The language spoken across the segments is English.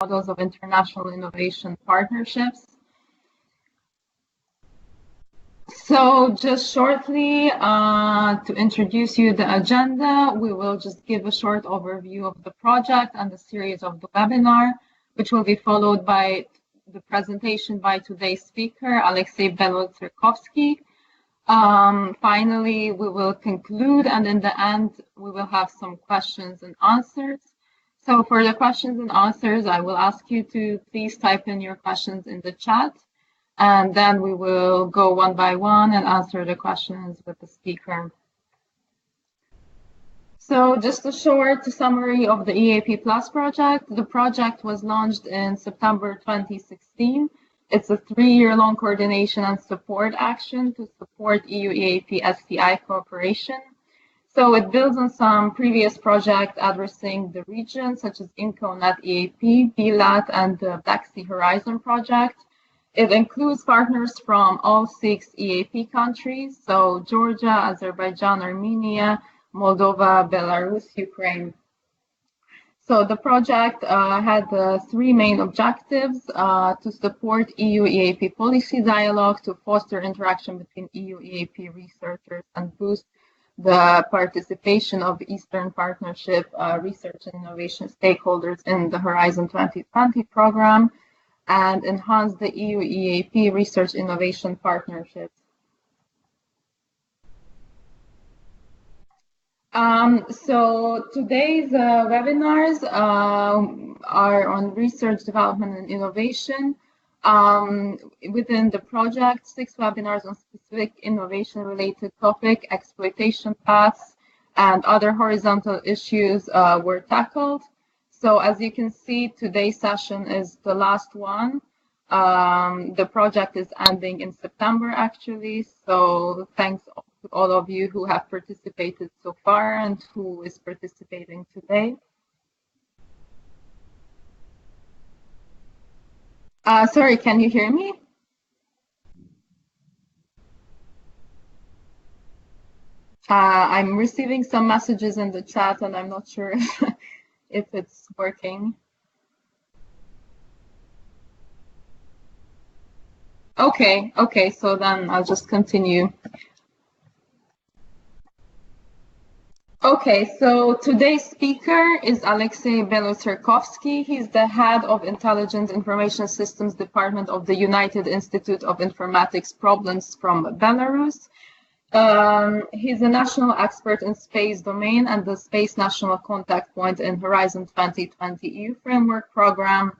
models of international innovation partnerships. So just shortly to introduce you the agenda, we will just give a short overview of the project and the series of the webinar, which will be followed by the presentation by today's speaker, Alexey Belotserkovsky. Finally, we will conclude, and in the end, we will have some questions and answers. So for the questions and answers, I will ask you to please type in your questions in the chat, and then we will go one by one and answer the questions with the speaker. So just a short summary of the EaP Plus project. The project was launched in September 2016. It's a 3-year-long coordination and support action to support EU EaP STI cooperation. So it builds on some previous projects addressing the region, such as INCONET EaP, BLAT, and the Black Sea Horizon project. It includes partners from all 6 EaP countries, so Georgia, Azerbaijan, Armenia, Moldova, Belarus, Ukraine. So the project had 3 main objectives: to support EU EaP policy dialogue, to foster interaction between EU EaP researchers, and boost the participation of Eastern Partnership research and innovation stakeholders in the Horizon 2020 program, and enhance the EU EaP research innovation partnerships. So today's webinars are on research, development, and innovation. Within the project, 6 webinars on specific innovation-related topic, exploitation paths, and other horizontal issues were tackled. So as you can see, today's session is the last one. The project is ending in September, actually. So thanks to all of you who have participated so far and who is participating today. Sorry, can you hear me? I'm receiving some messages in the chat and I'm not sure if it's working. Okay, so then I'll just continue. Okay, so today's speaker is Alexey Belotserkovsky. He's the head of Intelligent Information Systems Department of the United Institute of Informatics Problems from Belarus. He's a national expert in space domain and the Space National Contact Point in Horizon 2020 EU Framework Program.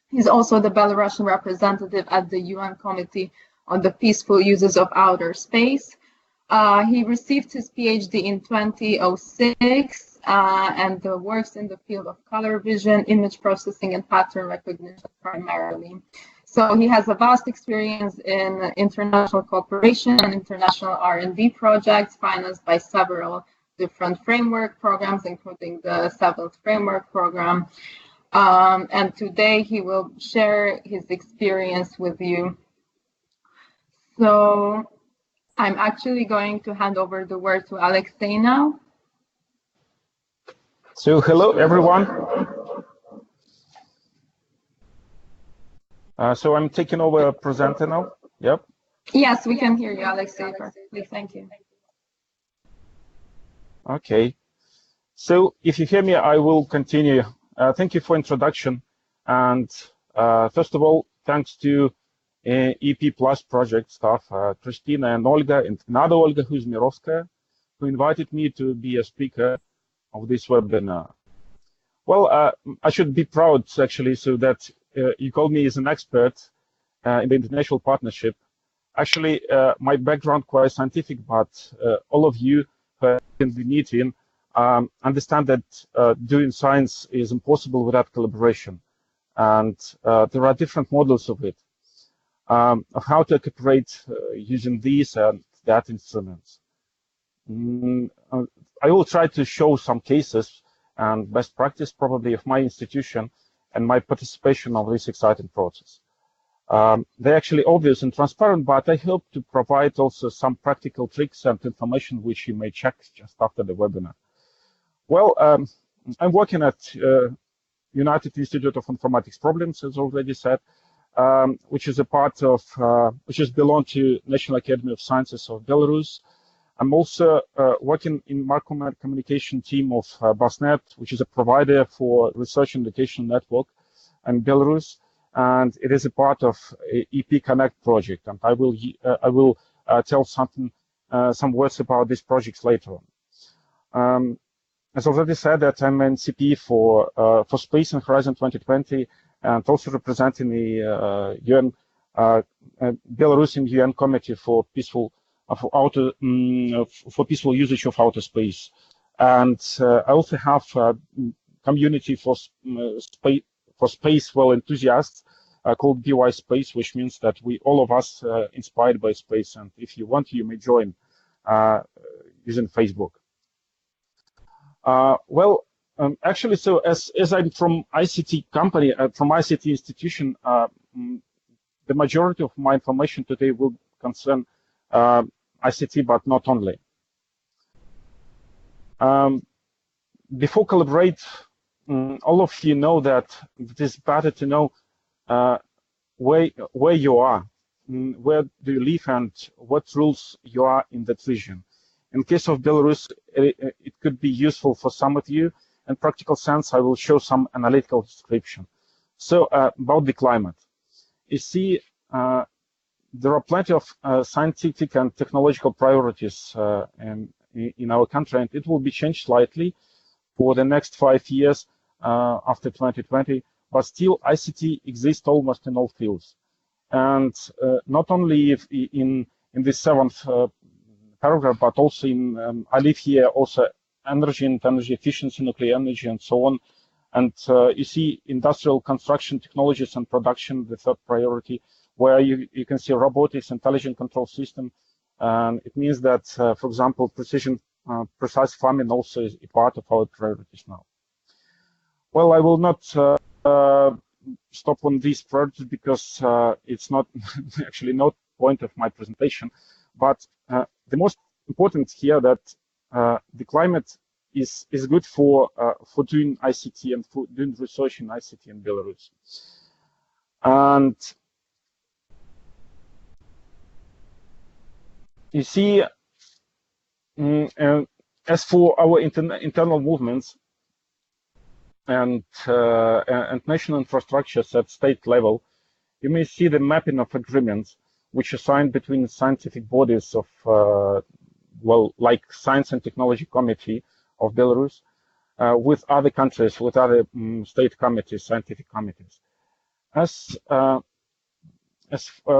He's also the Belarusian representative at the UN Committee on the Peaceful Uses of Outer Space. He received his PhD in 2006 and works in the field of color vision, image processing, and pattern recognition primarily. So he has a vast experience in international cooperation and international R&D projects financed by several different framework programs, including the 7th Framework Program. And today he will share his experience with you. So I'm actually going to hand over the word to Alexey now. So hello, everyone. So I'm taking over presenter now. Yep. Yes, we can hear you, Alexey. Perfectly. Thank you. Okay. So if you hear me, I will continue. Thank you for introduction. And first of all, thanks to EaP Plus project staff, Christina and Olga, and another Olga, who's Mirovskaya, who invited me to be a speaker of this webinar. Well, I should be proud, actually, so that you call me as an expert in the international partnership. Actually, my background quite scientific, but all of you who are in the meeting understand that doing science is impossible without collaboration. And there are different models of it, of how to cooperate using these and that instruments. I will try to show some cases and best practice probably of my institution and my participation of this exciting process. They're actually obvious and transparent, but I hope to provide also some practical tricks and information which you may check just after the webinar. Well, I'm working at United Institute of Informatics Problems, as already said, which is a part of, which is belong to National Academy of Sciences of Belarus. I'm also working in Marcom communication team of BASNet, which is a provider for research and education network in Belarus, and it is a part of EaP Connect project. And I will tell some words about these projects later on. As already said, that I'm an CP for Space and Horizon 2020, and also representing the UN Belarusian UN Committee for Peaceful peaceful usage of outer space. And I also have a community for space enthusiasts called BY Space, which means that all of us inspired by space. And if you want, you may join using Facebook. Actually, so as I'm from ICT company, from ICT institution, the majority of my information today will concern ICT, but not only. Before collaborate, all of you know that it is better to know where you are, where do you live, and what rules you are in that region. In case of Belarus, it could be useful for some of you. In practical sense, I will show some analytical description. So about the climate, you see, there are plenty of scientific and technological priorities in our country, and it will be changed slightly for the next 5 years after 2020. But still, ICT exists almost in all fields, and not only in the seventh paragraph, but also in I live here also energy and energy efficiency, nuclear energy, and so on. And you see industrial construction technologies and production, the third priority, where you can see robotics, intelligent control system. And it means that, for example, precise farming also is a part of our priorities now. Well, I will not stop on these priorities because it's not actually not point of my presentation. But the most important here that the climate is good for doing ICT and for doing research in ICT in Belarus. And you see, as for our internal movements and national infrastructures at state level, you may see the mapping of agreements which are signed between scientific bodies of, like Science and Technology Committee of Belarus, with other countries, with other state committees, scientific committees. As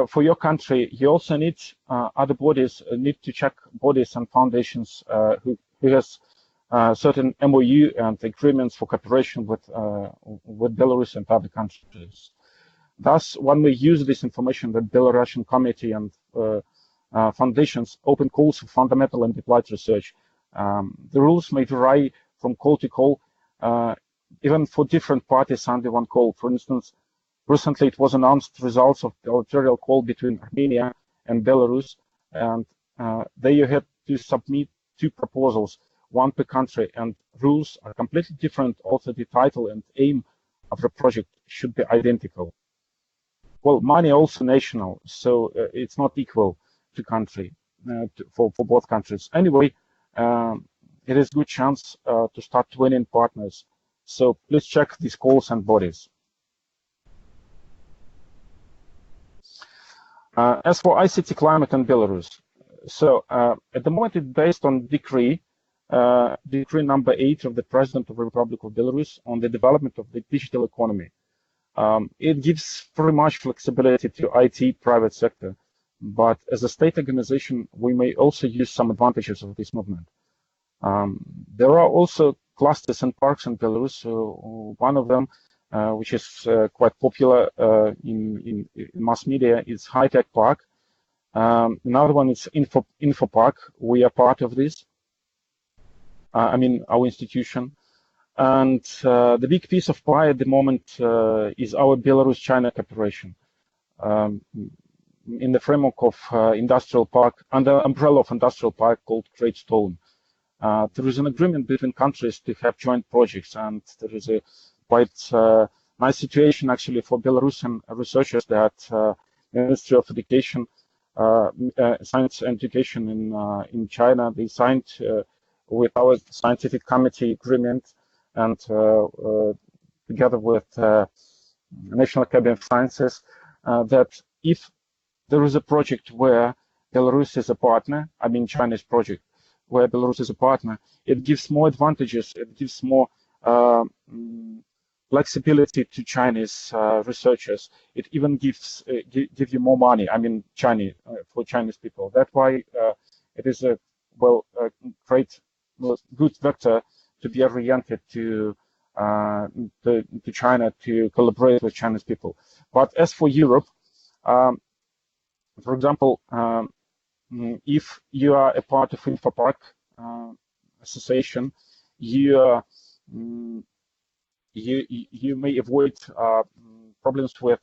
for your country, you also need other bodies, need to check bodies and foundations who has certain MOU and agreements for cooperation with Belarus and other countries. Thus, one may use this information that Belarusian committee and foundations open calls for fundamental and applied research. The rules may vary from call to call, even for different parties under one call. For instance, recently it was announced results of the bilateral call between Armenia and Belarus, and there you had to submit 2 proposals, one per country, and rules are completely different. Also, the title and aim of the project should be identical. Well, money also national, so it's not equal to country for both countries. Anyway, it is a good chance to start winning partners. So please check these calls and bodies. As for ICT climate in Belarus, so at the moment it's based on decree number 8 of the President of the Republic of Belarus on the development of the digital economy. It gives pretty much flexibility to IT private sector, but as a state organization, we may also use some advantages of this movement. There are also clusters and parks in Belarus. So one of them, which is quite popular in mass media, is High Tech Park. Another one is Info Park. We are part of this. I mean, our institution. And the big piece of pie at the moment is our Belarus-China cooperation in the framework of industrial park, under umbrella of industrial park called Great Stone. There is an agreement between countries to have joint projects, and there is a quite nice situation actually for Belarusian researchers that Ministry of Education, Science and Education in China, they signed with our scientific committee agreement, and together with National Academy of Sciences, that if there is a project where Belarus is a partner, I mean China's project, where Belarus is a partner, it gives more advantages, it gives more flexibility to Chinese researchers. It even gives give you more money. I mean, for Chinese people. That's why it is a great, good vector to be oriented to China, to collaborate with Chinese people. But as for Europe, for example, if you are a part of InfoPark association, you may avoid problems with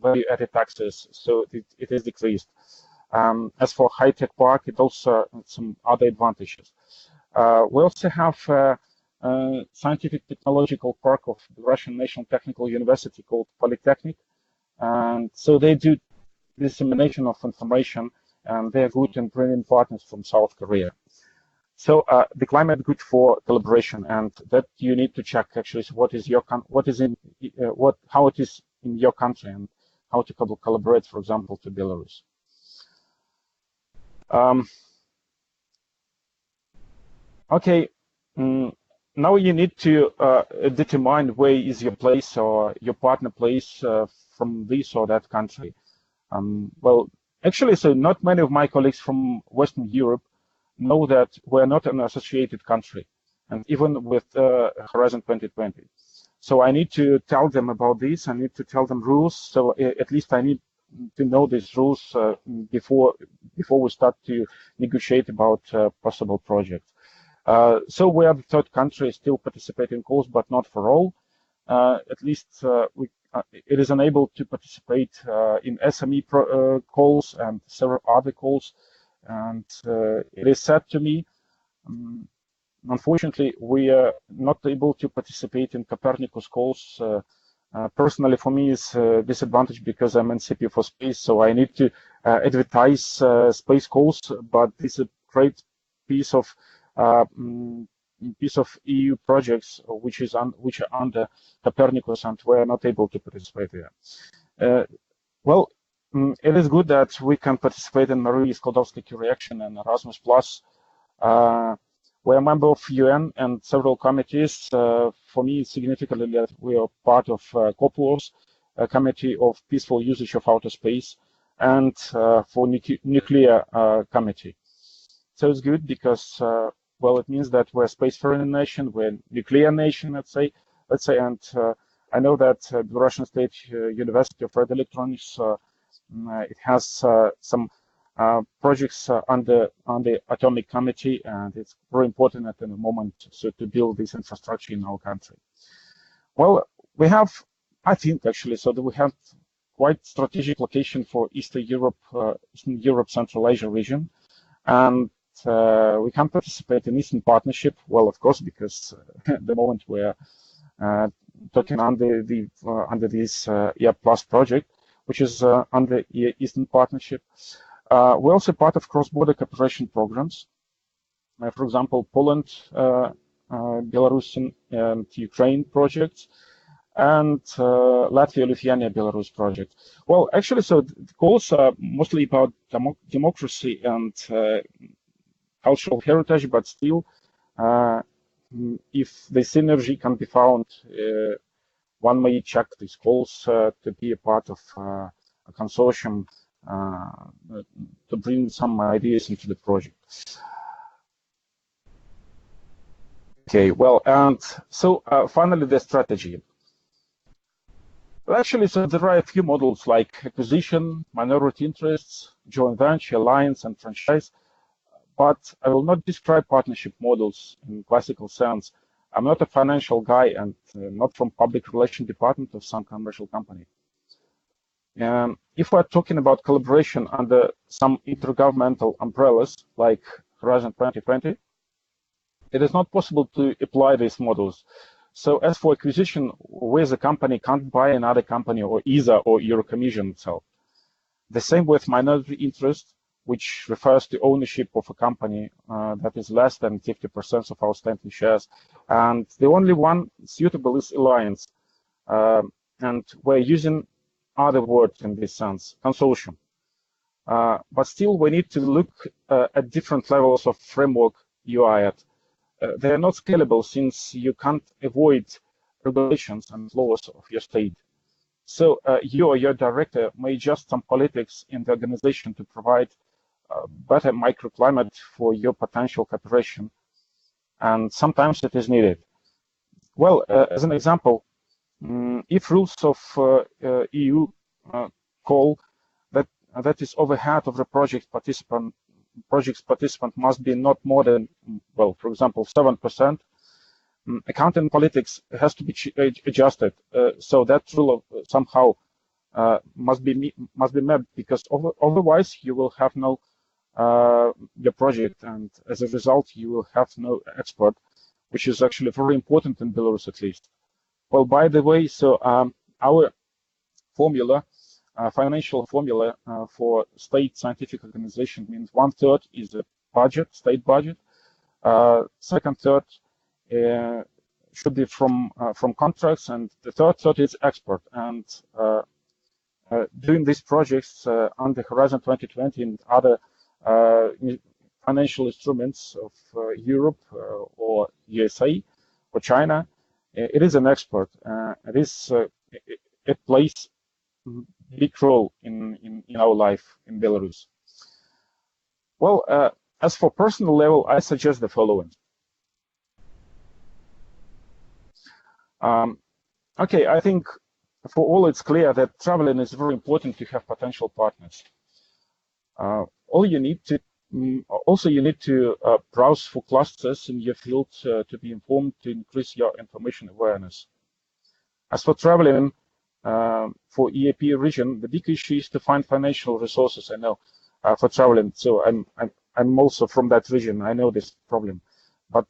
value-added taxes, so it is decreased. As for high-tech park, it also has some other advantages. We also have scientific technological park of the Russian National Technical University called Polytechnic, and so they do dissemination of information, and they are good in bringing partners from South Korea. So the climate good for collaboration, and that you need to check actually what is your how it is in your country, and how to collaborate, for example, to Belarus. Okay, now you need to determine where is your place or your partner place from this or that country. Well, actually, so not many of my colleagues from Western Europe know that we're not an associated country, and even with Horizon 2020. So I need to tell them about this. I need to tell them rules. So at least I need to know these rules before we start to negotiate about possible projects. So we are the third country still participating calls, but not for all. At least it is unable to participate in SME calls and several other calls. And it is sad to me. Unfortunately, we are not able to participate in Copernicus calls. Personally, for me, it's a disadvantage because I'm in CP for Space, so I need to advertise space calls. But this is a great piece of EU projects which are under Copernicus, and we are not able to participate there. Well, it is good that we can participate in Marie Skłodowska Action and Erasmus Plus. We're a member of UN and several committees. For me, significantly, that we are part of COPUOS, a committee of peaceful usage of outer space, and for nuclear committee. So it's good because, well, it means that we're a spacefaring nation, we're a nuclear nation, let's say, and I know that the Russian State University of Radio Electronics it has some projects on the Atomic Committee, and it's very important at the moment to build this infrastructure in our country. Well, we have, I think actually, so that we have quite strategic location for Eastern Europe, Central Asia region, and we can participate in Eastern Partnership. Well, of course, because at the moment we're talking under this EaP Plus project, which is under Eastern Partnership. We're also part of cross-border cooperation programs. For example, Poland, Belarus, and Ukraine projects, and Latvia, Lithuania, Belarus project. Well, actually, so the calls are mostly about democracy and cultural heritage, but still, if the synergy can be found, one may check these calls to be a part of a consortium to bring some ideas into the project. Okay, well, and so finally the strategy. Well, actually, so there are a few models like acquisition, minority interests, joint venture, alliance, and franchise. But I will not describe partnership models in classical sense. I'm not a financial guy and not from public relations department of some commercial company. If we're talking about collaboration under some intergovernmental umbrellas like Horizon 2020, it is not possible to apply these models. So as for acquisition, we as a company can't buy another company or either or Eurocommission itself. The same with minority interest, which refers to ownership of a company that is less than 50% of outstanding shares. And the only one suitable is alliance. And we're using other words in this sense, consortium. But still, we need to look at different levels of framework you are at. They are not scalable since you can't avoid regulations and laws of your state. So you or your director may adjust some politics in the organization to provide better microclimate for your potential cooperation, and sometimes it is needed. Well, as an example, if rules of EU call that is overhead of the project's participant must be not more than, well, for example, 7%. Accounting politics has to be adjusted, so that rule somehow must be met, because otherwise you will have no your project, and as a result you will have no export, which is actually very important in Belarus at least. Well, by the way, so our formula, financial formula for state scientific organization means 1/3 is a budget, state budget. Second third should be from contracts, and the third is export. And doing these projects under Horizon 2020 and other financial instruments of Europe or USA or China, it is an export. It plays a big role in our life in Belarus. Well, as for personal level, I suggest the following. Okay, I think for all it's clear that traveling is very important to have potential partners. You need to browse for clusters in your field to be informed, to increase your information awareness. As for traveling for EaP region, the big issue is to find financial resources. I know for traveling, so I'm also from that region. I know this problem, but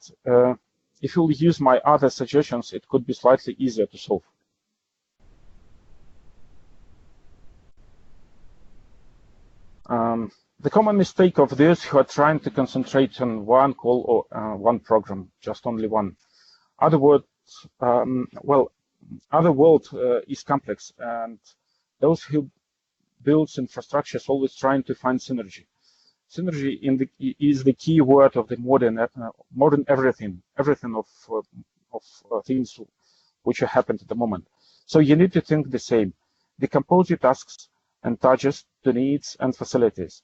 if you'll use my other suggestions, it could be slightly easier to solve. The common mistake of those who are trying to concentrate on one call or one program, just only one. Other world is complex, and those who build infrastructure is always trying to find synergy. Synergy is the key word of the modern everything of things which are happening at the moment. So you need to think the same. Decompose your tasks and targets to needs and facilities,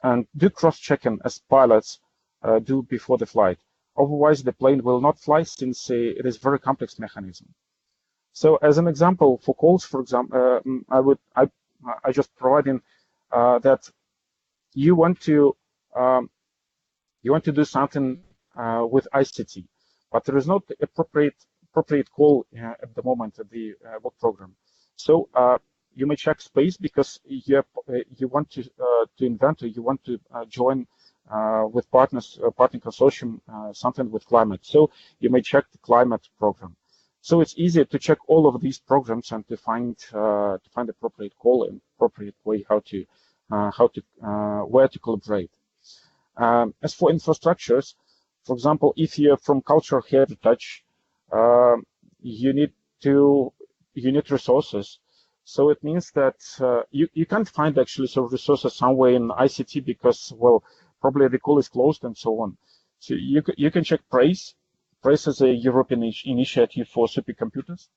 and do cross-checking as pilots do before the flight. Otherwise, the plane will not fly, since it is a very complex mechanism. So, as an example for calls, for example, I just providing that you want to do something with ICT, but there is not appropriate call at the moment at the work program. So you may check space, because you want to invent, or you want to join with partner consortium something with climate. So you may check the climate program. So it's easier to check all of these programs and to find appropriate call and appropriate way where to collaborate. As for infrastructures, for example, if you're from cultural heritage, you need resources. So it means that you can't find actually some resources somewhere in ICT, because, well, probably the call is closed and so on. So you can check PRACE. PRACE is a European initiative for supercomputers,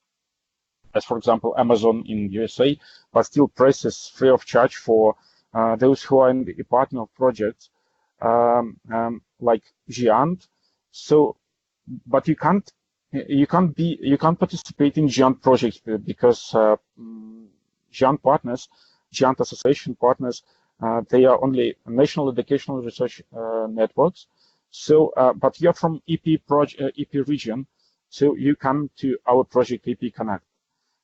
as for example Amazon in USA, but still PRACE is free of charge for those who are in the partner of projects like GIANT. So, but you can't participate in GIANT projects, because GIANT partners, GIANT association partners, they are only national educational research networks. So, but you're from EaP region, so you come to our project EaP Connect.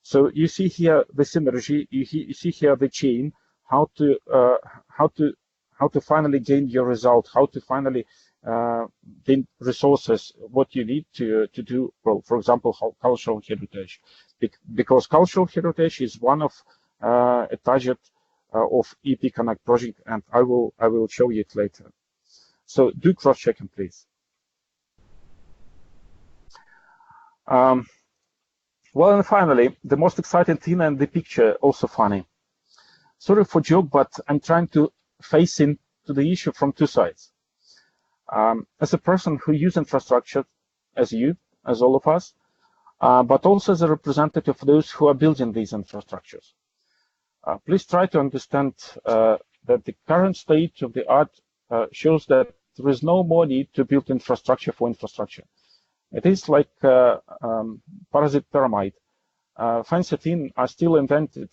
So you see here the synergy. You see here the chain. How to finally gain your result. How to finally the resources, what you need to do, well, for example, cultural heritage, because cultural heritage is one of a target of EaP Connect project, and I will show you it later. So do cross-checking, please. Well, and finally, the most exciting thing, and the picture also funny. Sorry for joke, but I'm trying to face into the issue from two sides. As a person who uses infrastructure, as you, as all of us, but also as a representative of those who are building these infrastructures. Please try to understand that the current state of the art shows that there is no more need to build infrastructure for infrastructure. It is like parasite pyramid. Fancy things are still invented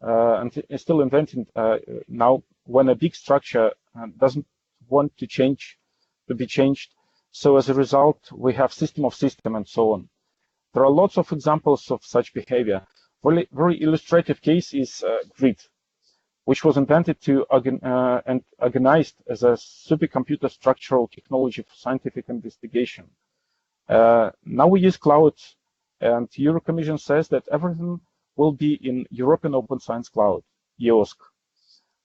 and still invented now when a big structure doesn't want to be changed. So as a result, we have system of system and so on. There are lots of examples of such behavior. Very illustrative case is grid, which was invented to and organized as a supercomputer structural technology for scientific investigation. Now we use cloud, and Euro Commission says that everything will be in European Open Science Cloud, EOSC.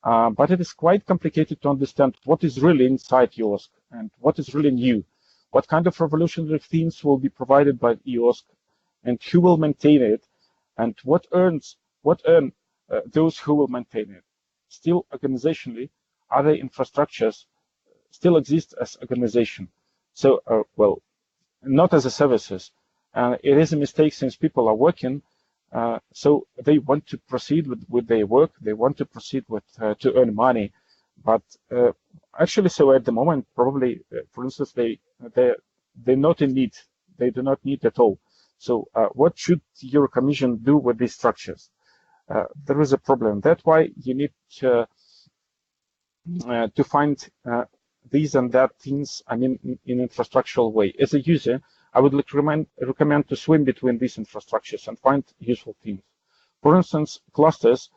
But it is quite complicated to understand what is really inside EOSC and what is really new, what kind of revolutionary themes will be provided by EOSC, and who will maintain it, and what earn those who will maintain it. Still, organizationally, other infrastructures still exist as organization. So, well, not as a services. It is a mistake since people are working, so they want to proceed with their work. They want to proceed with to earn money, but actually, so at the moment, probably, for instance, they're not in need. They do not need at all. So, what should Euro Commission do with these structures? There is a problem. That's why you need to find these and that things, I mean, in an infrastructural way. As a user, I would recommend to swim between these infrastructures and find useful things. For instance, clusters,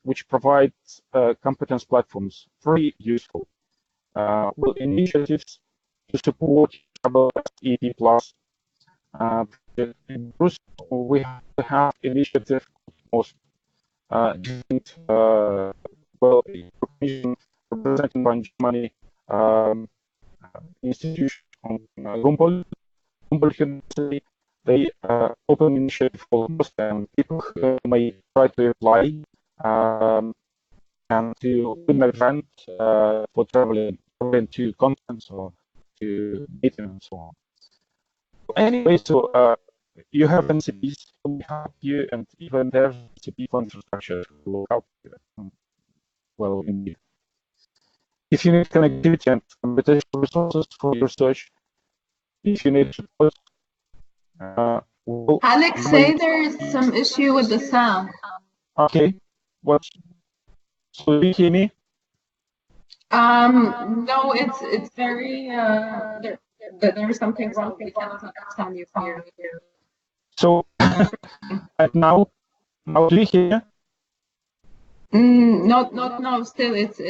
which provide competence platforms, very useful. Well, initiatives to support EaP Plus. In Brussels, we have initiative most well, represented by Germany institution on Gumbel University. They open initiative for most people may try to apply and to win a grant for traveling to conference or to meeting and so on. Anyway, so you have NCPs who will help you, and even there's NCP for infrastructure who will help you. Well, indeed. If you need connectivity and computational resources for your research, if you need support, Alexei, there is some issue with the sound. Okay. What? So do you hear me? No, it's very there's something wrong. We cannot understand you clearly. So now do you hear? No. Still, it's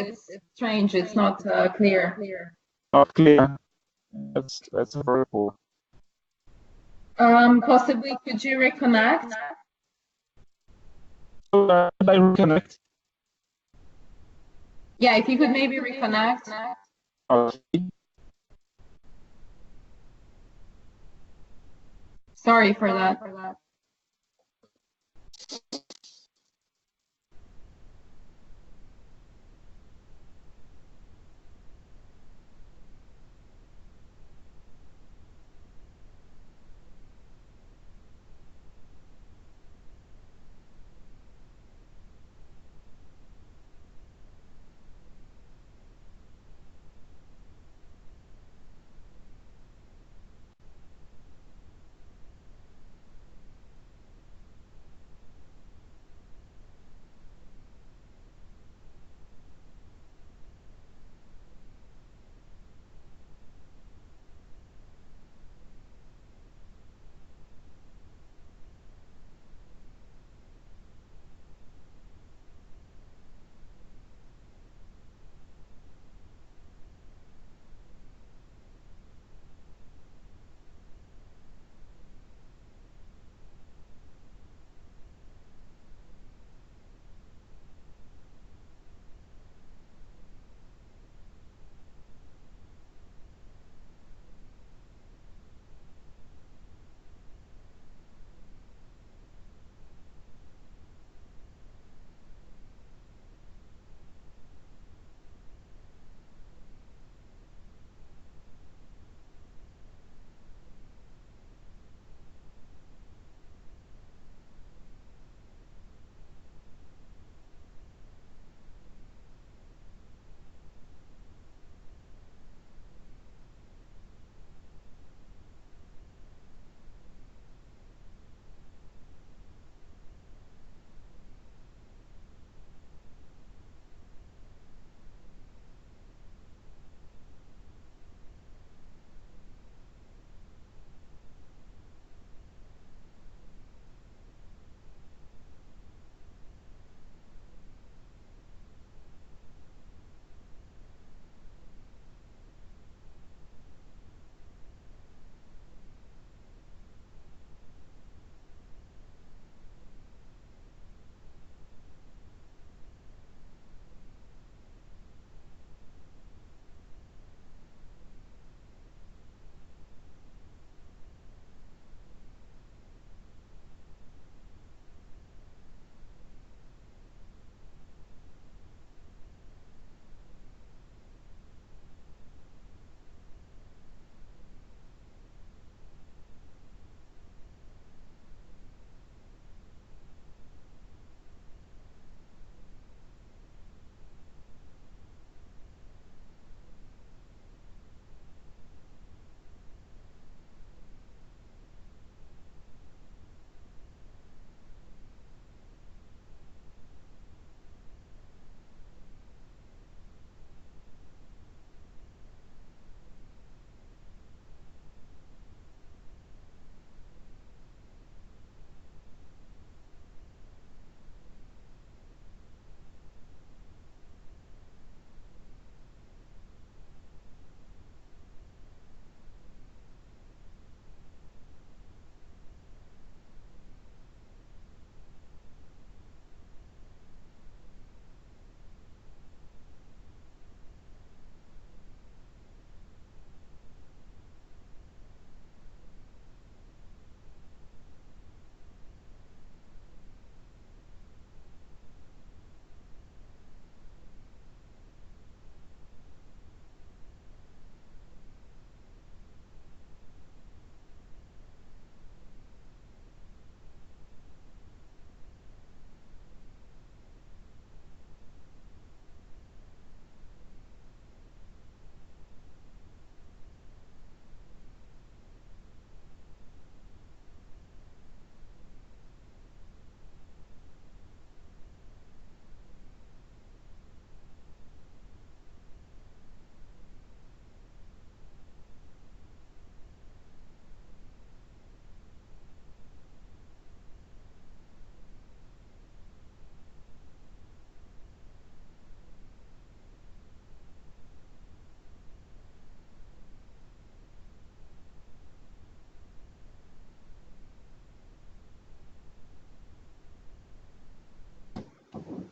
strange. It's not clear. Not clear. That's very poor. Possibly, could you reconnect? Should I reconnect? Yeah, if you could maybe reconnect. Okay. Sorry for that.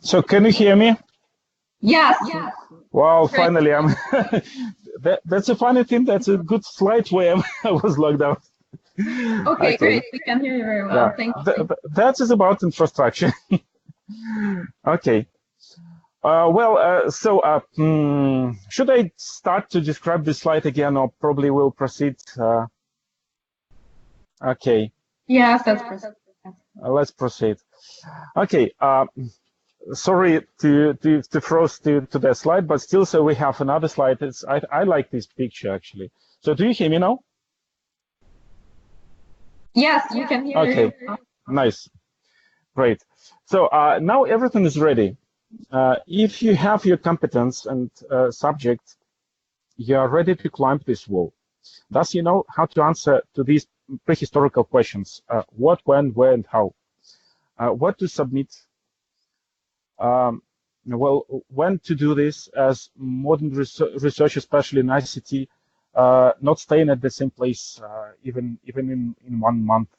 So can you hear me? Yes. Wow, Great. finally, I'm. That's a funny thing. That's a good slide where I was logged out. Okay, great. We can hear you very well. Yeah. Thank you. That is about infrastructure. Okay. Should I start to describe this slide again, or probably we'll proceed? Okay. Yes, that's perfect. Let's proceed. Okay. Sorry to froze to that slide, but still, so we have another slide. I like this picture actually. So do you hear me now? Yes, you can hear Okay. you. Nice. Great. So now everything is ready. If you have your competence and subject, you are ready to climb this wall. Thus, you know how to answer to these prehistorical questions: what, when, where, and how. What to submit. Well, when to do this as modern research, especially in ICT, not staying at the same place even in 1 month.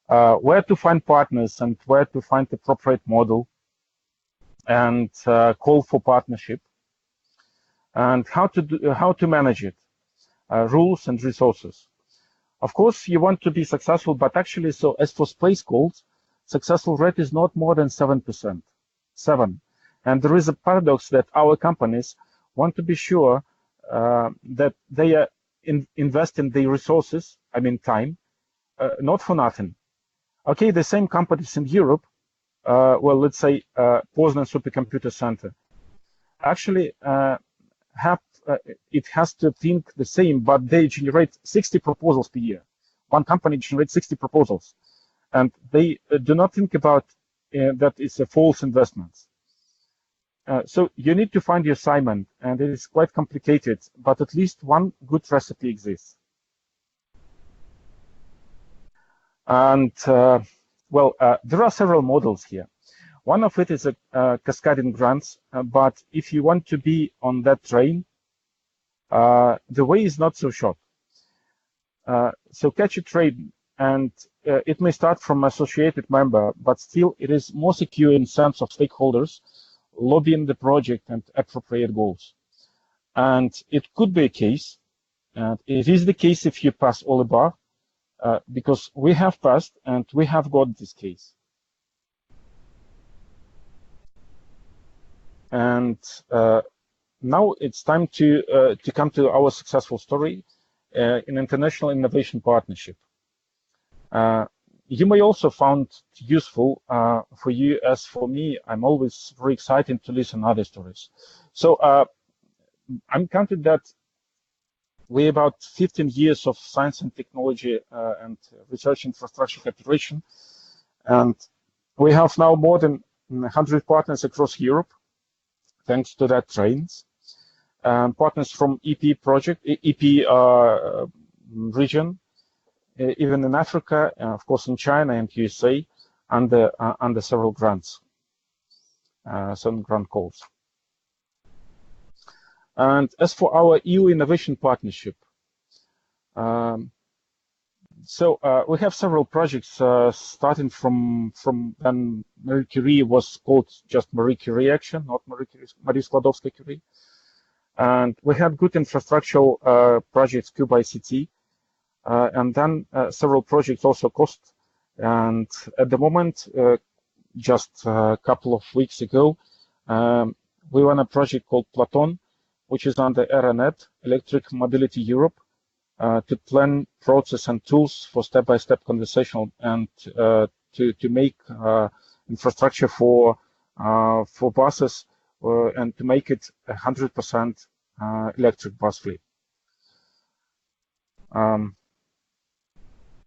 Where to find partners and where to find the appropriate model and call for partnership, and how to manage it, rules and resources. Of course, you want to be successful, but actually, so as for space calls, successful rate is not more than 7%. 7. And there is a paradox that our companies want to be sure that they are investing the resources, I mean time, not for nothing. Okay, the same companies in Europe, well, let's say Poznan Supercomputer Center, actually have it has to think the same, but they generate 60 proposals per year. One company generates 60 proposals, and they do not think about that it's a false investment. So you need to find your assignment, and it is quite complicated, but at least one good recipe exists. And there are several models here. One of it is a cascading grants, but if you want to be on that train, the way is not so short. So catch a train, and it may start from associated member, but still it is more secure in sense of stakeholders lobbying the project and appropriate goals. And it could be a case, and it is the case if you pass all above, because we have passed and we have got this case. And now it's time to come to our successful story in International Innovation Partnership. You may also find it useful for you, as for me, I'm always very excited to listen to other stories. So I'm counting that we about 15 years of science and technology and research infrastructure cooperation, and we have now more than 100 partners across Europe, thanks to that trains. Partners from EaP project, EaP region, even in Africa, of course in China and USA, under several grants, some grant calls. And as for our EU Innovation Partnership, we have several projects starting from when Marie Curie was called just Marie Curie Action, not Marie Skłodowska-Curie. And we have good infrastructural projects, Cube ICT, and then several projects also cost. And at the moment, just a couple of weeks ago, we won a project called Platon, which is under ERANET, Electric Mobility Europe, to plan process and tools for step-by-step conversational and to make infrastructure for buses and to make it 100% electric bus fleet.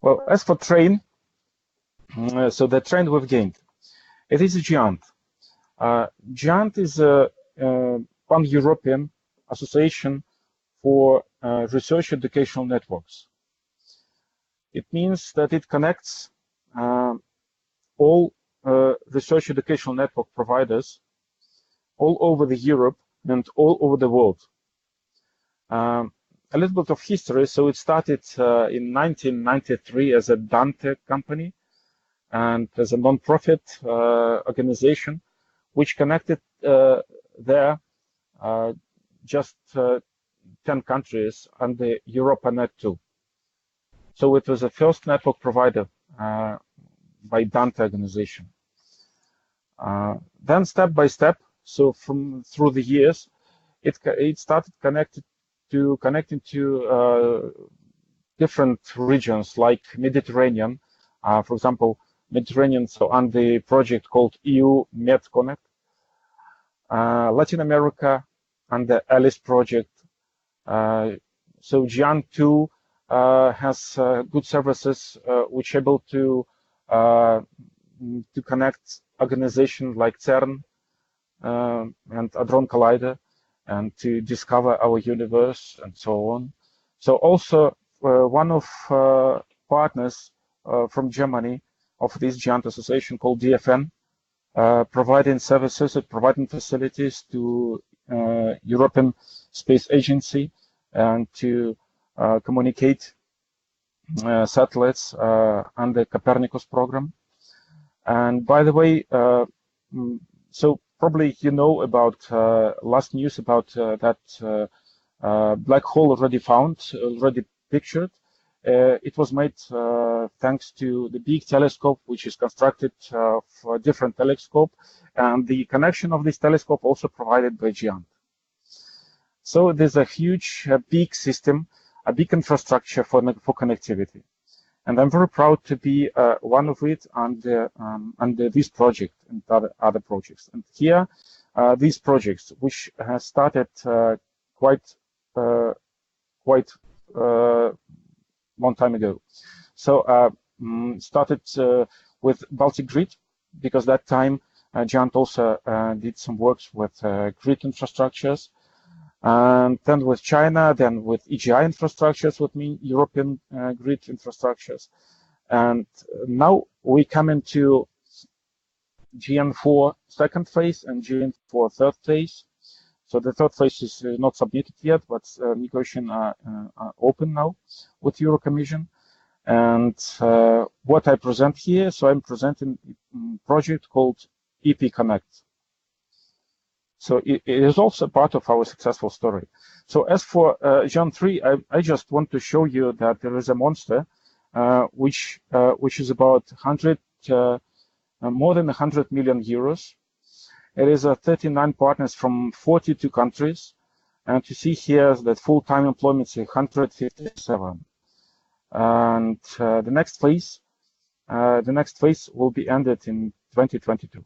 Well, as for train, so the trend we've gained, it is a giant. Giant is a pan-European association for research educational networks. It means that it connects all research educational network providers all over the Europe and all over the world. A little bit of history. So it started in 1993 as a Dante company and as a non-profit organization which connected there just 10 countries and the EuropaNet 2. So it was the first network provider by Dante organization. Then step by step, so through the years, it started connecting to different regions like Mediterranean, for example, Mediterranean, so on the project called EU MedConnect, Latin America and the ALICE project. So GIAN2 has good services which able to connect organizations like CERN and Hadron Collider and to discover our universe and so on. So also one of partners from Germany of this giant association called DFN, providing services and providing facilities to European Space Agency and to communicate satellites on the Copernicus program. And by the way, so probably you know about last news about that black hole already found, already pictured. It was made thanks to the big telescope, which is constructed for a different telescope, and the connection of this telescope also provided by GIANT. So there's a huge, big system, a big infrastructure for connectivity. And I'm very proud to be one of it under this project and other projects. And here, these projects, which has started quite long time ago. So started with Baltic Grid, because that time GIANT also did some works with grid infrastructures. And then with China, then with EGI infrastructures, with European grid infrastructures. And now we come into GN4 second phase and GN4 third phase. So the third phase is not submitted yet, but negotiations are open now with Eurocommission. And what I present here, so I'm presenting a project called EaP Connect. So it is also part of our successful story. So as for GIAN3, I just want to show you that there is a monster which is about more than 100 million euros. It is 39 partners from 42 countries, and you see here that full-time employment is 157. And the next phase will be ended in 2022.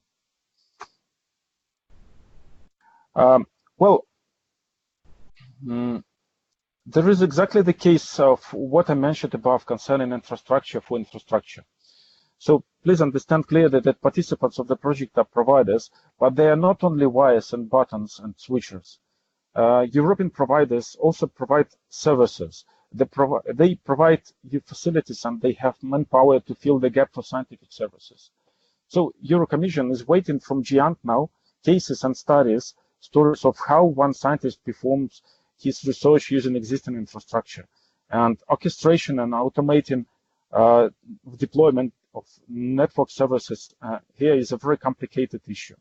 There is exactly the case of what I mentioned above concerning infrastructure for infrastructure. So please understand clearly that participants of the project are providers, but they are not only wires and buttons and switchers. European providers also provide services. They provide the facilities and they have manpower to fill the gap for scientific services. So Eurocommission is waiting from GIANT now cases and stories of how one scientist performs his research using existing infrastructure. And orchestration and automating deployment of network services here is a very complicated issue.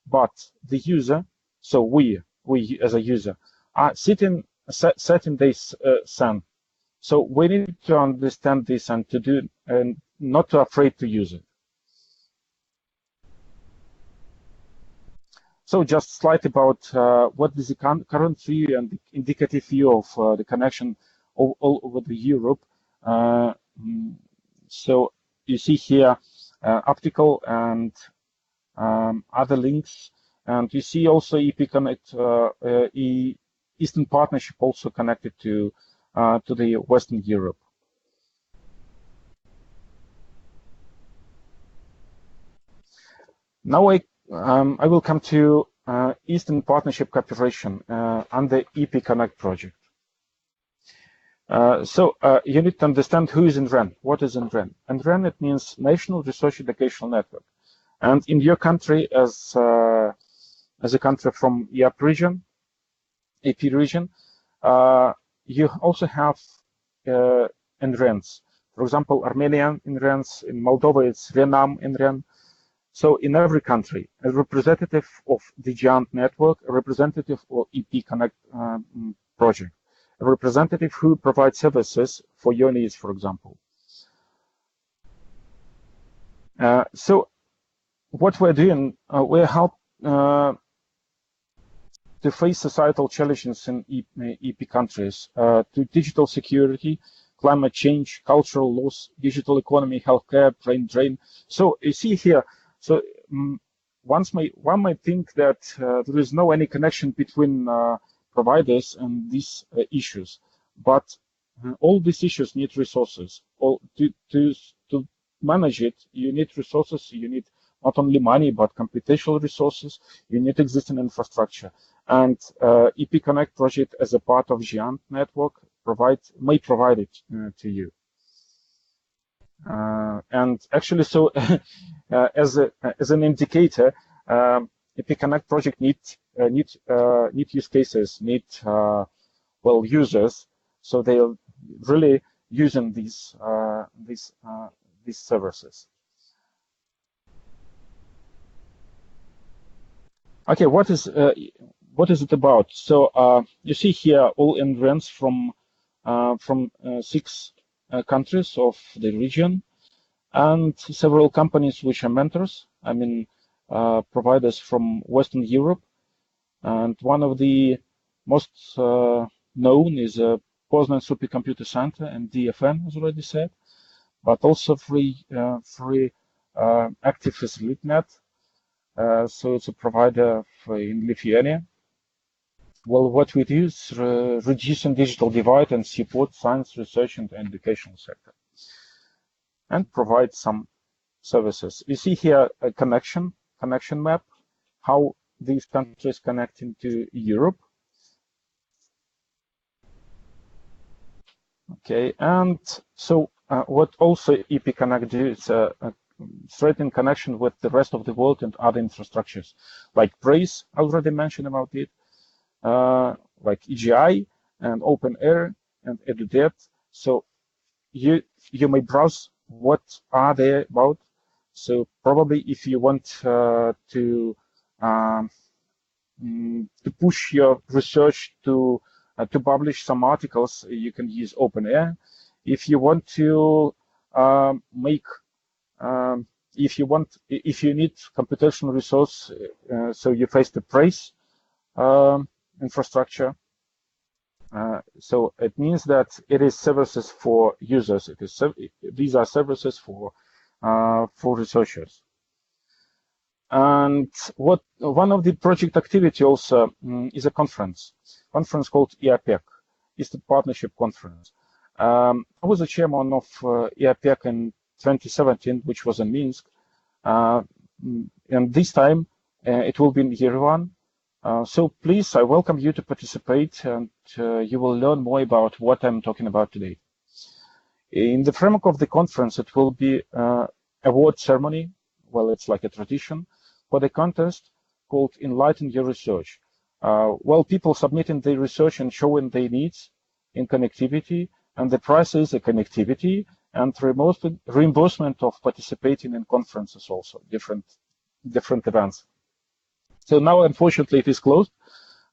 But the user, so we as a user, are setting this SAN. So we need to understand this and to do, and not to afraid to use it. So just slightly about what is the current view and the indicative view of the connection all over the Europe. So you see here optical and other links, and you see also EaP Connect, Eastern Partnership also connected to the Western Europe. Now I will come to Eastern Partnership cooperation and the EaP Connect project. So you need to understand who is NREN. What is NREN? NREN, it means National Research Educational Network. And in your country, as a country from EaP region, you also have NRENs. For example, Armenian NRENs, in Moldova it's Renam NREN, So in every country, a representative of the GIANT network, a representative of EaP Connect project, a representative who provides services for your needs, for example. So what we're doing, we help to face societal challenges in EaP countries, to digital security, climate change, cultural loss, digital economy, healthcare, brain drain. So you see here, so one might think that there is no any connection between providers and these issues, but all these issues need resources. To manage it, you need resources. You need not only money but computational resources. You need existing infrastructure. And EaP Connect project, as a part of GIANT network, may provide it to you. And actually, so as an indicator, EaP Connect project need use cases, need well users, so they are really using these services. Okay, what is it about? So you see here all ingredients from 6 countries of the region, and several companies which are mentors. I mean, providers from Western Europe, and one of the most known is Poznan Supercomputer Center and DFN, as already said, but also free active FacilitNet. So it's a provider in Lithuania. Well, what we do is reducing digital divide and support science, research, and educational sector, and provide some services. You see here a connection map, how these countries connect into Europe. Okay, and so what also EaP Connect do is straight in connection with the rest of the world and other infrastructures, like Brace, I already mentioned about it, like EGI and OpenAir and EduDebt. So you may browse what are they about. So probably if you want to push your research to publish some articles, you can use OpenAir. If you want to if you need computational resource, so you face the Brace infrastructure. So it means that it is services for users. These are services for researchers. And one of the project activity also is a conference called EAPEC. It's the partnership conference. I was the chairman of EAPEC in 2017, which was in Minsk, and this time it will be in Yerevan. So please, I welcome you to participate, and you will learn more about what I'm talking about today. In the framework of the conference, it will be award ceremony. Well, it's like a tradition for the contest called Enlighten Your Research. Well, people submitting their research and showing their needs in connectivity, and the prize is a connectivity and reimbursement of participating in conferences, also different events. So now, unfortunately, it is closed.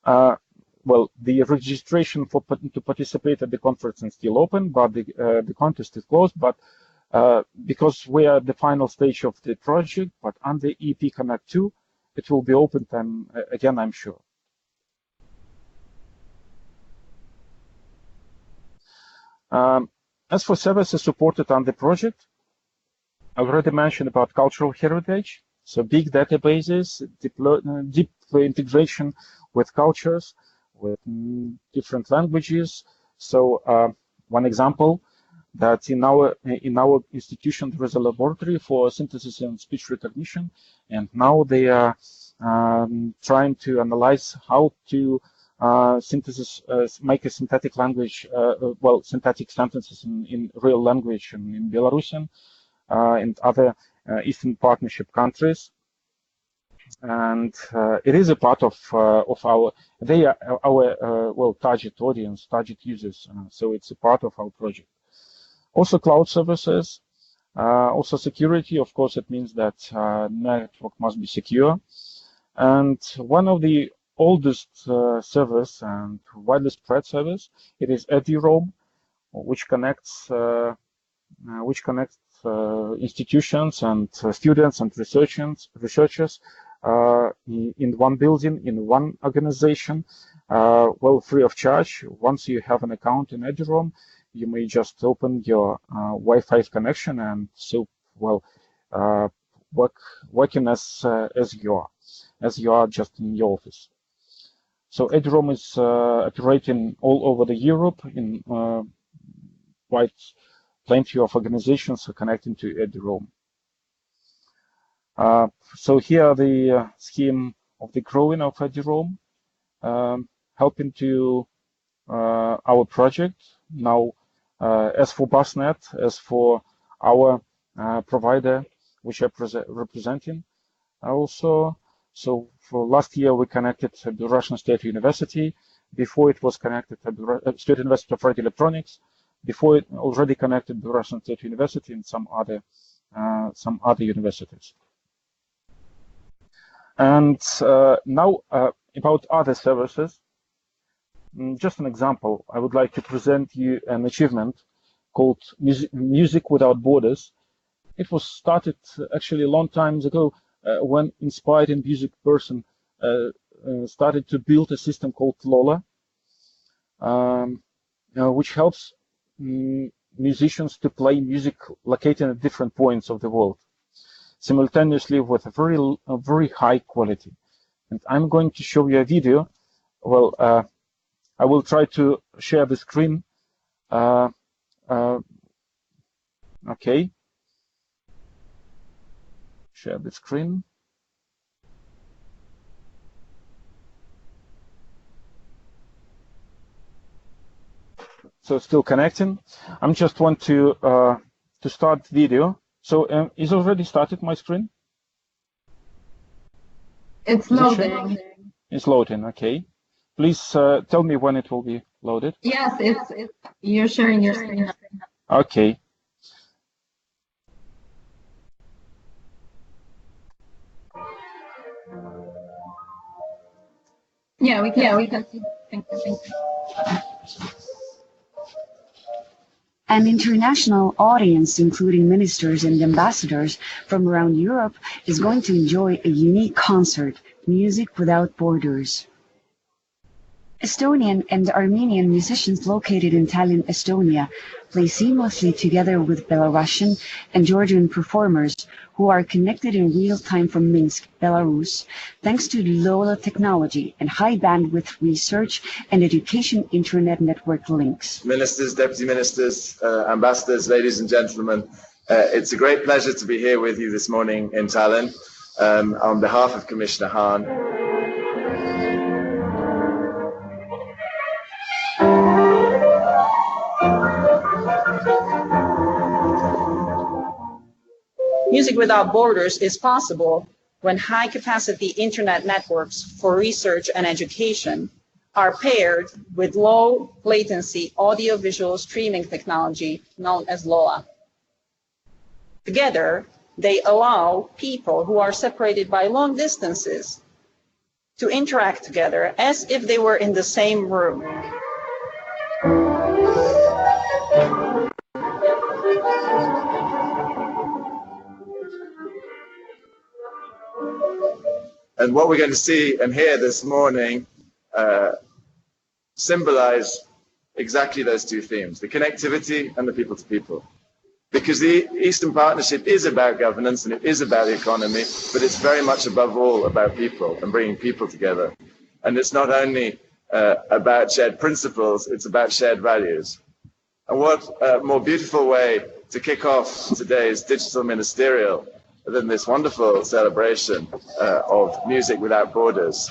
Well, the registration to participate at the conference is still open, but the contest is closed. But because we are at the final stage of the project, but under EaP Connect 2, it will be open again, I'm sure. As for services supported on the project, I already mentioned about cultural heritage. So big databases, deep integration with cultures, with different languages. So one example, that in our institution there is a laboratory for synthesis and speech recognition, and now they are trying to analyze how to make a synthetic language, well, synthetic sentences in real language in Belarusian and other Eastern Partnership countries. And it is a part of our, they are our well, target audience, target users. So it's a part of our project. Also cloud services. Also security, of course, it means that network must be secure. And one of the oldest servers and widely spread servers, it is RDI, which connects institutions and students and researchers in one building, in one organization, well, free of charge. Once you have an account in RDI, you may just open your Wi-Fi connection and so, well, working as you are just in your office. So RDI is operating all over the Europe in quite plenty of organizations are connecting to RDI. So here the scheme of the growing of RDI, helping to our project now. As for BusNet, as for our provider, which I'm representing, also. So for last year, we connected to the Russian State University. Before it was connected to the State University of Radio Electronics. Before it already connected to the Russian State University and some other universities. And now about other services. Just an example, I would like to present you an achievement called Music Without Borders. It was started actually a long time ago when inspired in music person started to build a system called Lola, which helps musicians to play music located at different points of the world, simultaneously with a very high quality. And I'm going to show you a video. Well, I will try to share the screen. Okay. Share the screen. So still connecting. I'm just want to start video. So is already started my screen? It's loading. It's loading. Okay. Please tell me when it will be loaded. Yes, it's you're sharing your screen. Okay. Yeah, we can see. Thank you. An international audience, including ministers and ambassadors from around Europe, is going to enjoy a unique concert, Music Without Borders. Estonian and Armenian musicians located in Tallinn, Estonia, play seamlessly together with Belarusian and Georgian performers who are connected in real time from Minsk, Belarus, thanks to LoLa technology and high bandwidth research and education internet network links. Ministers, deputy ministers, ambassadors, ladies and gentlemen, it's a great pleasure to be here with you this morning in Tallinn on behalf of Commissioner Hahn. Music Without Borders is possible when high-capacity internet networks for research and education are paired with low-latency audiovisual streaming technology known as LoLa. Together, they allow people who are separated by long distances to interact together as if they were in the same room. And what we're going to see and hear this morning symbolize exactly those two themes, the connectivity and the people-to-people. Because the Eastern Partnership is about governance and it is about the economy, but it's very much above all about people and bringing people together. And it's not only about shared principles, it's about shared values. And what more beautiful way to kick off today's digital ministerial than this wonderful celebration of Music Without Borders.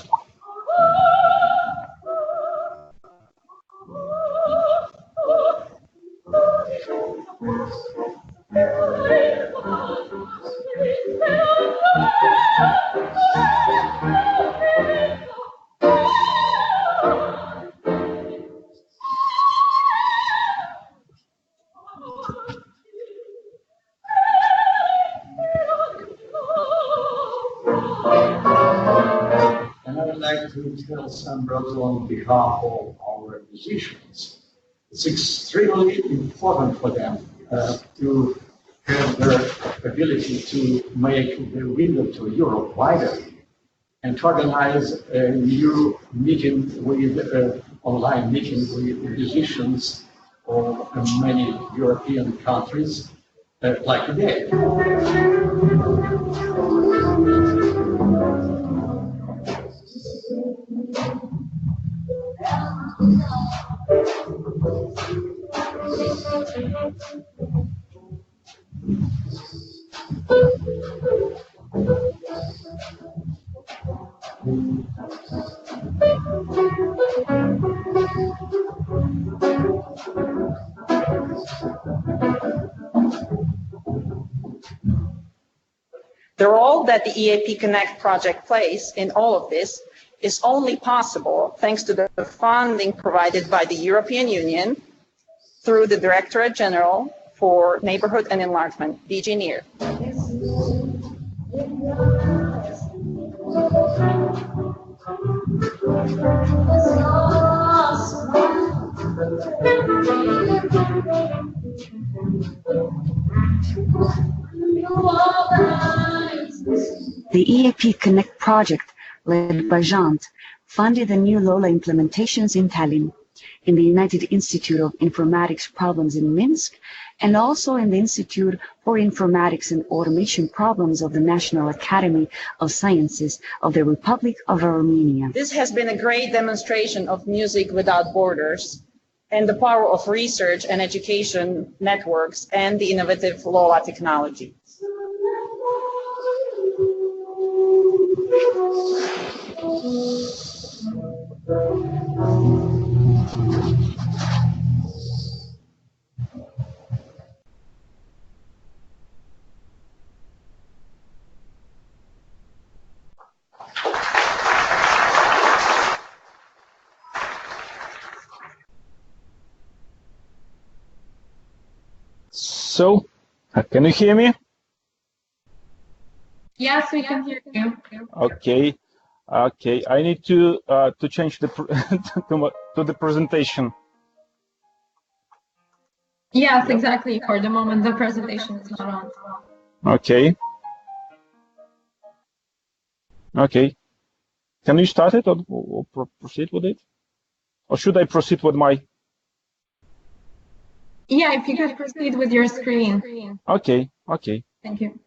like to tell some words on behalf of our musicians. It's extremely important for them to have their ability to make the window to Europe wider and to organize a new meeting with online meeting with musicians of many European countries like today. The role that the EaP Connect project plays in all of this is only possible thanks to the funding provided by the European Union through the Directorate General for Neighborhood and Enlargement, DG NEAR. The EaP Connect project, led by Jant, funded the new LoLa implementations in Tallinn, in the United Institute of Informatics Problems in Minsk, and also in the Institute for Informatics and Automation Problems of the National Academy of Sciences of the Republic of Armenia. This has been a great demonstration of music without borders and the power of research and education networks and the innovative LoLa technology. So, can you hear me? Yes, we can hear you. Okay. Okay. I need to change the to the presentation. Yes, exactly. For the moment, the presentation is not on. Okay. Okay. Can you start it or proceed with it? Or should I proceed with my? Yeah, if you could proceed with your screen. Okay. Okay. Thank you.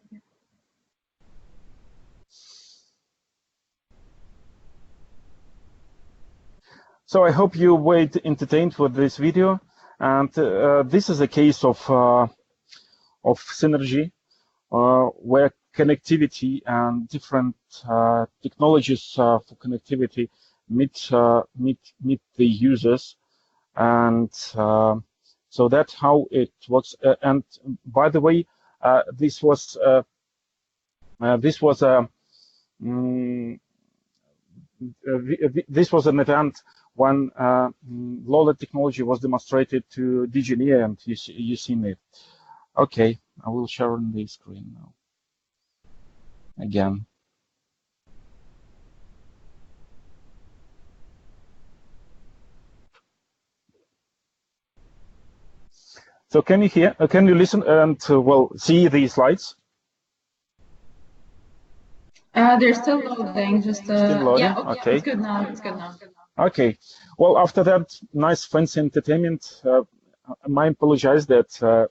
So I hope you were entertained with this video, and this is a case of synergy, where connectivity and different technologies for connectivity meet the users, and so that's how it works. And by the way, this was a this was an event when LoLa technology was demonstrated to DG NEAR, and you seen it. Okay, I will share on the screen now. Again. So can you hear? Can you listen and well see the slides? They're still loading. Just still loading? yeah. Okay. It's good now. It's good now. Okay. Well, after that nice fancy entertainment, I apologize that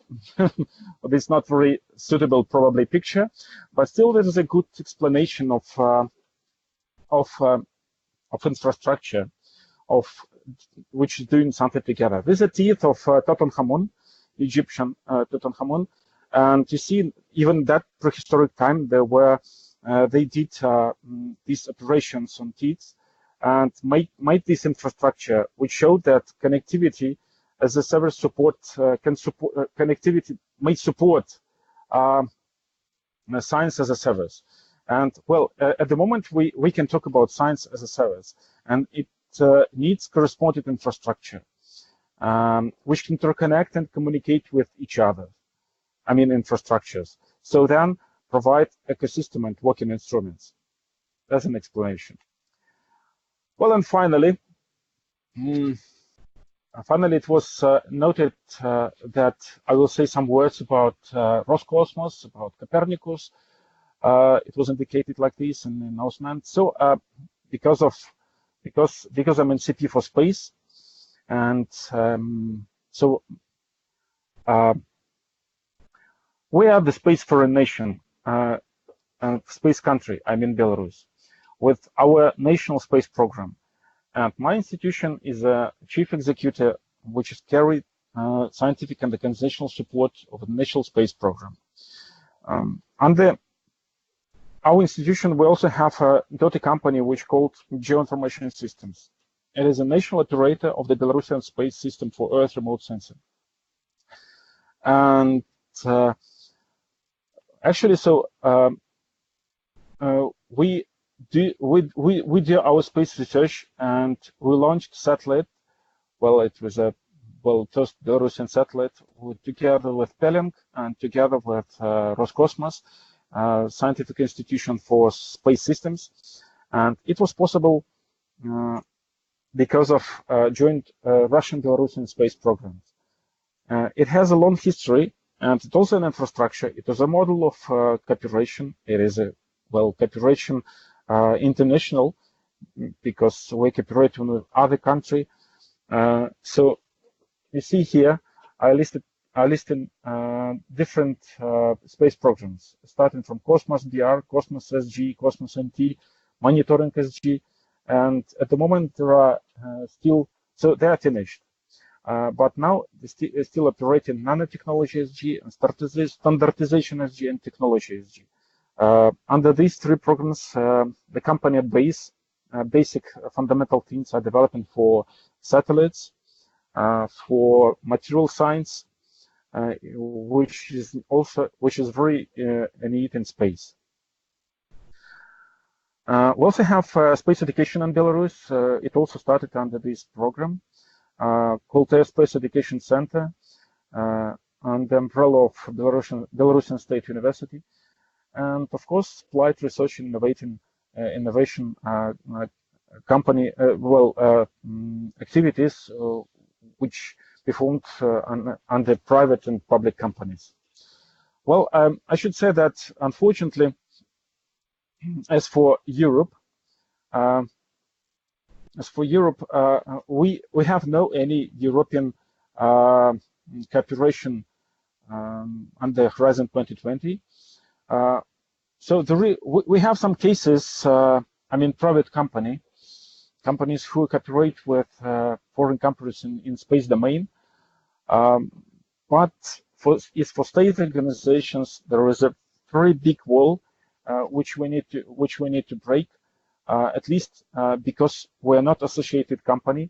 it's not very suitable probably picture, but still there is a good explanation of infrastructure, of which is doing something together. This is the teeth of Tutankhamun, Egyptian Tutankhamun, and you see even that prehistoric time there were they did these operations on teeth and made this infrastructure, which showed that connectivity as a service support can support connectivity may support science as a service. And well, at the moment we can talk about science as a service, and it needs corresponding infrastructure which can interconnect and communicate with each other. I mean infrastructures. So then provide ecosystem and working instruments. That's an explanation. Well, and finally, it was noted that I will say some words about Roscosmos, about Copernicus. It was indicated like this in the announcement. So because I'm in CP for space, and so we are the space foreign nation, space country. I'm in Belarus, with our national space program. And my institution is a chief executive, which has carried scientific and organizational support of the national space program. Under our institution, we also have a daughter company which called Geoinformation Systems. It is a national operator of the Belarusian space system for Earth remote sensing. And actually, so we do our space research, and we launched satellite. Well, it was a first Belarusian satellite together with Peleng and together with Roscosmos, scientific institution for space systems, and it was possible because of joint Russian-Belarusian space programs. It has a long history, and it's also an infrastructure. It is a model of cooperation. It is a cooperation international, because we cooperate with other country. So you see here, I listed different space programs, starting from Cosmos BR, Cosmos SG, Cosmos MT, Monitoring SG, and at the moment there are still, so they are finished. But now they still operating nanotechnology SG and standardization SG and technology SG. Under these three programs, the company basic fundamental things are developing for satellites, for material science, which is very neat in space. We also have space education in Belarus. It also started under this program called Space Education Center, on the umbrella of Belarusian State University, and of course, applied research and innovation company activities which performed under private and public companies. Well, I should say that unfortunately, as for Europe, we have no any European cooperation under Horizon 2020. So we have some cases. I mean, private companies who cooperate with foreign companies in space domain. But for state organizations, there is a very big wall which we need to break, at least because we are not associated company.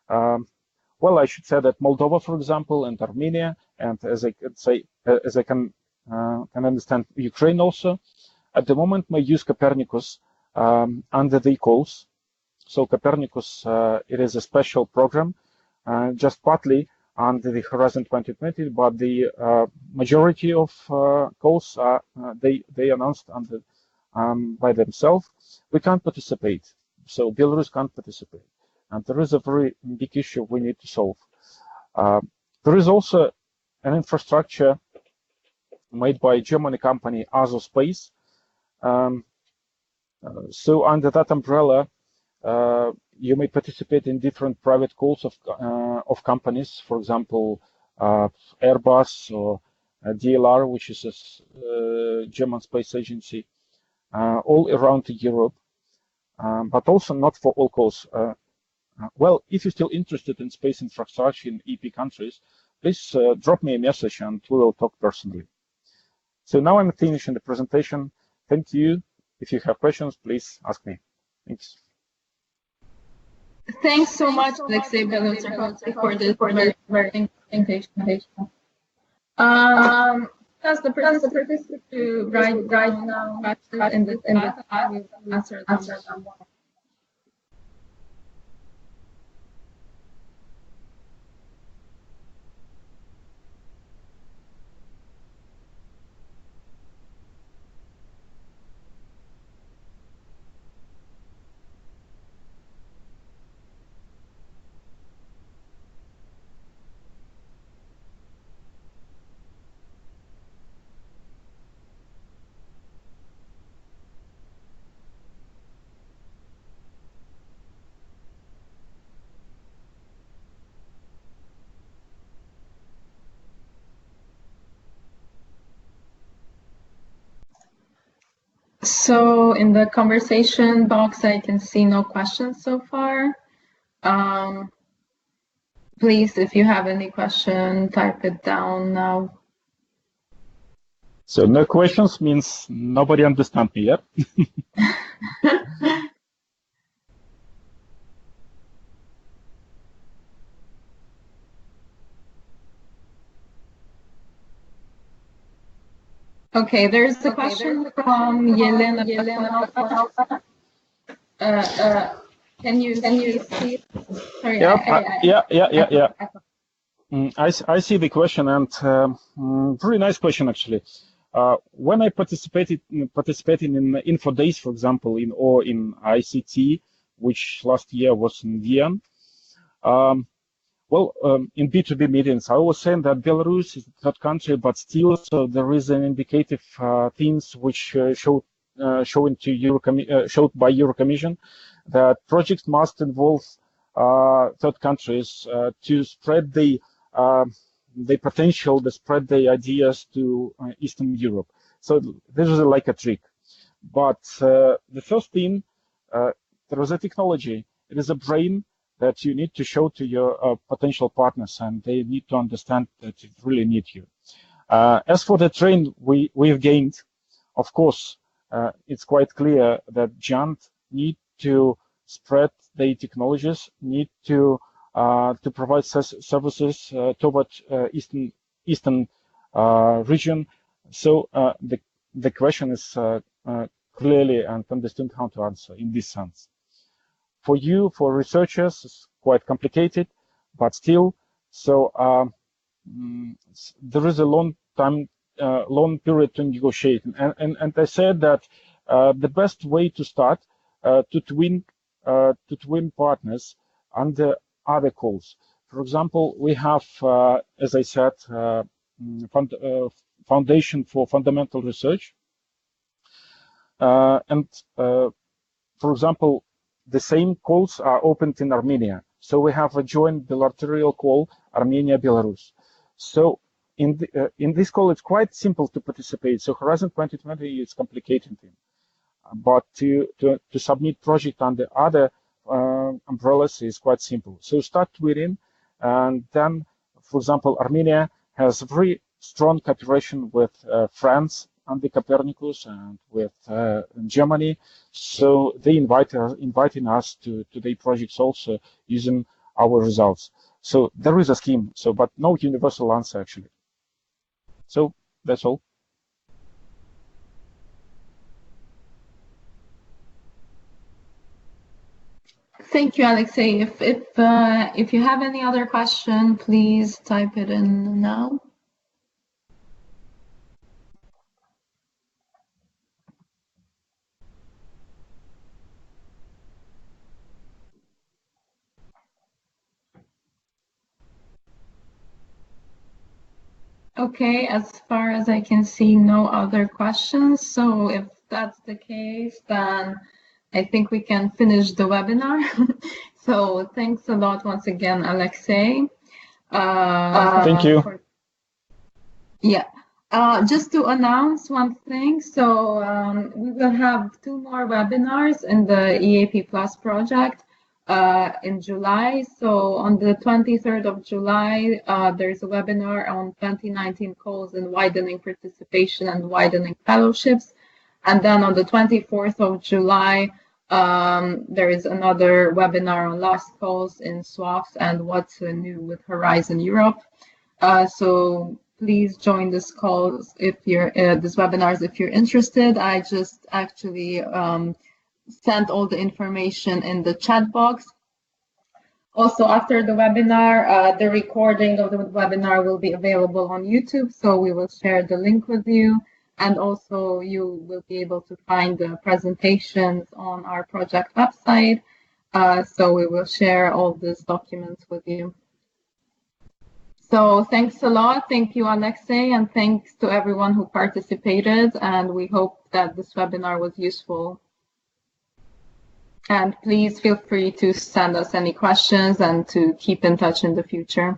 Well, I should say that Moldova, for example, and Armenia, and as I can understand, Ukraine also, at the moment may use Copernicus under the calls. So Copernicus, it is a special program, just partly under the Horizon 2020, but the majority of calls they announced under by themselves. We can't participate, so Belarus can't participate, and there is a very big issue we need to solve. There is also an infrastructure made by a German company, Azov Space. So under that umbrella, you may participate in different private calls of companies, for example, Airbus or DLR, which is a German space agency, all around Europe, but also not for all calls. Well, if you're still interested in space infrastructure in EP countries, please drop me a message and we will talk personally. So now I'm finishing the presentation. Thank you. If you have questions, please ask me. Thanks. Thanks so much, Alexei Belousov, for this very presentation. As the participants to write now in the chat, I will answer them. So in the conversation box, I can see no questions so far. Please, if you have any question, type it down now. So no questions means nobody understands me, yeah? Okay, there's a question from Yelena. Can you see? Sorry, Yeah. I see the question, and very nice question actually. When I participated in Info Days, for example, in ICT, which last year was in Vienna, in B2B meetings, I was saying that Belarus is a third country, but still, so there is an indicative things which showed by Eurocommission that projects must involve third countries to spread the potential, to spread the ideas to Eastern Europe. So this is like a trick. But the first thing, there is a technology. It is a brain that you need to show to your potential partners, and they need to understand that it really need you. As for the train we've gained, of course, it's quite clear that giant need to spread the technologies, need to provide services toward Eastern region. So the question is clearly and understood how to answer in this sense. For you, for researchers, it's quite complicated, but still, so there is a long period to negotiate. And I said that the best way to start to twin partners under other calls. For example, we have, as I said, Foundation for Fundamental Research, and for example, the same calls are opened in Armenia. So we have a joint bilateral call, Armenia-Belarus. So in this call, it's quite simple to participate. So Horizon 2020 is complicated thing. But to submit project under other umbrellas is quite simple. So start tweeting, and then, for example, Armenia has very strong cooperation with France under Copernicus and with Germany. So they inviting us to their projects also using our results. So there is a scheme, but no universal answer actually. So that's all. Thank you, Alexei. If you have any other question, please type it in now. Okay, as far as I can see, no other questions. So if that's the case, then I think we can finish the webinar. So thanks a lot once again, Alexei. Thank you. Just to announce one thing, so we will have 2 more webinars in the EaP Plus project in July. So on the 23rd of July, there's a webinar on 2019 calls and widening participation and widening fellowships. And then on the 24th of July, there is another webinar on last calls in swaps and what's new with Horizon Europe. So please join this calls if you're this webinars if you're interested. I just actually sent all the information in the chat box. Also, after the webinar, the recording of the webinar will be available on YouTube, so we will share the link with you. And also, you will be able to find the presentations on our project website. So we will share all these documents with you. So thanks a lot. Thank you, Alexei, and thanks to everyone who participated. And we hope that this webinar was useful. And please feel free to send us any questions and to keep in touch in the future.